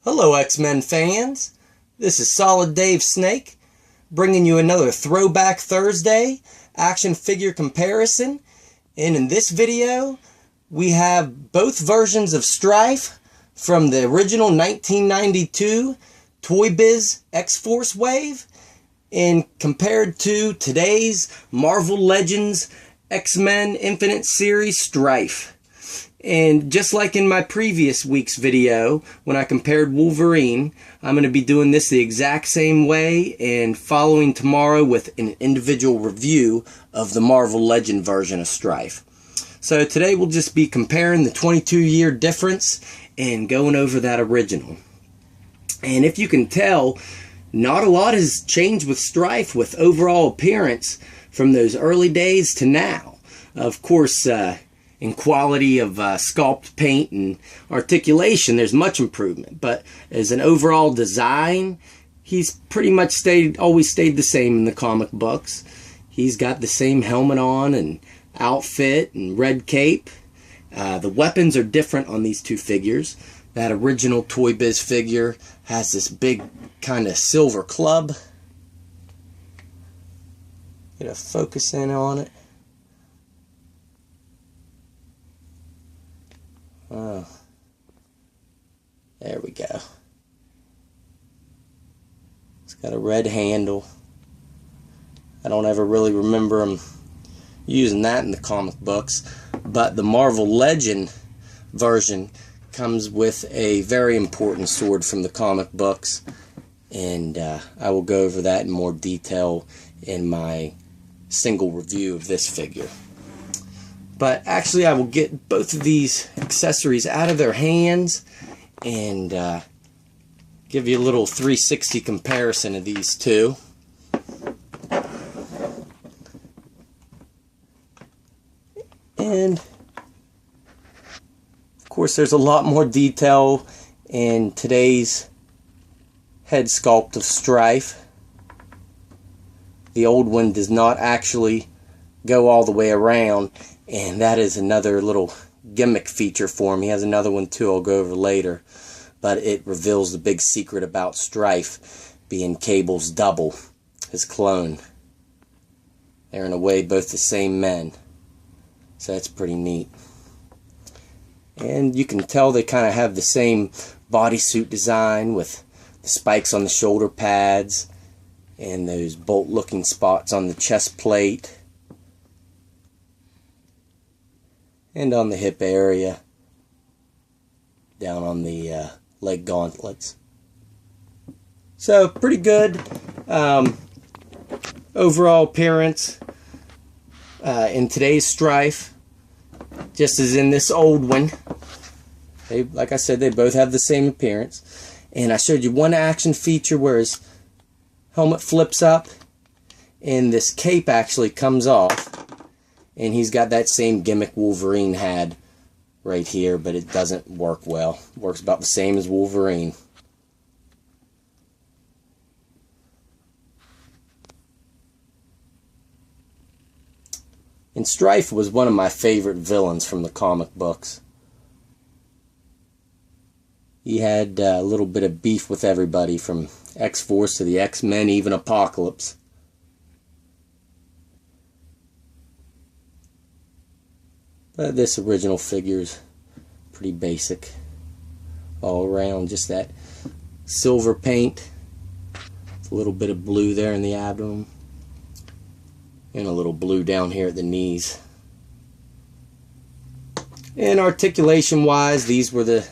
Hello X-Men fans, this is Solid Dave Snake bringing you another Throwback Thursday action figure comparison, and in this video we have both versions of Stryfe from the original 1992 Toybiz X-Force wave and compared to today's Marvel Legends X-Men Infinite Series Stryfe. And just like in my previous week's video, when I compared Wolverine, I'm going to be doing this the exact same way and following tomorrow with an individual review of the Marvel Legend version of Stryfe. So today we'll just be comparing the 22-year difference and going over that original. And if you can tell, not a lot has changed with Stryfe with overall appearance from those early days to now. Of course, in quality of sculpt, paint, and articulation, there's much improvement. But as an overall design, he's pretty much always stayed the same in the comic books. He's got the same helmet on and outfit and red cape. The weapons are different on these two figures. That original Toy Biz figure has this big kind of silver club. Get a focus in on it. Oh, there we go. It's got a red handle. I don't ever really remember them using that in the comic books, but the Marvel Legend version comes with a very important sword from the comic books, and I will go over that in more detail in my single review of this figure. But actually, I will get both of these accessories out of their hands and give you a little 360 comparison of these two. And, of course, there's a lot more detail in today's head sculpt of Stryfe. The old one does not actually go all the way around. And that is another little gimmick feature for him. He has another one too I'll go over later. But it reveals the big secret about Stryfe being Cable's double, his clone. They're in a way both the same men. So that's pretty neat. And you can tell they kind of have the same bodysuit design with the spikes on the shoulder pads and those bolt looking spots on the chest plate. And on the hip area, down on the leg gauntlets. So, pretty good overall appearance in today's Stryfe, just as in this old one. Like I said, they both have the same appearance. And I showed you one action feature where his helmet flips up, and this cape actually comes off. And he's got that same gimmick Wolverine had right here, but it doesn't work well. It works about the same as Wolverine. And Stryfe was one of my favorite villains from the comic books. He had a little bit of beef with everybody, from X-Force to the X-Men, even Apocalypse. But this original figure is pretty basic all around. Just that silver paint, a little bit of blue there in the abdomen, and a little blue down here at the knees. And articulation wise, these were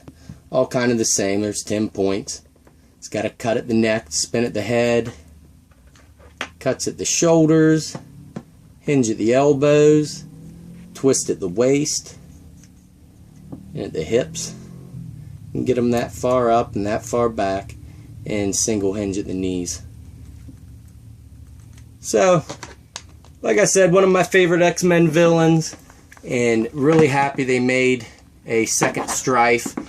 all kind of the same. There's 10 points. It's got a cut at the neck, spin at the head, cuts at the shoulders, hinge at the elbows, twist at the waist and at the hips, and get them that far up and that far back, and single hinge at the knees. So, like I said, one of my favorite X-Men villains, and really happy they made a second Stryfe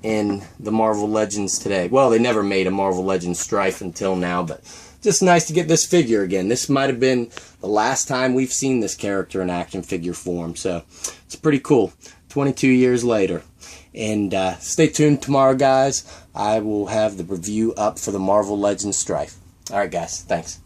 in the Marvel Legends today. Well, they never made a Marvel Legends Stryfe until now, but just nice to get this figure again. This might have been the last time we've seen this character in action figure form, so it's pretty cool. 22 years later. And stay tuned tomorrow, guys. I will have the review up for the Marvel Legends Stryfe. Alright, guys. Thanks.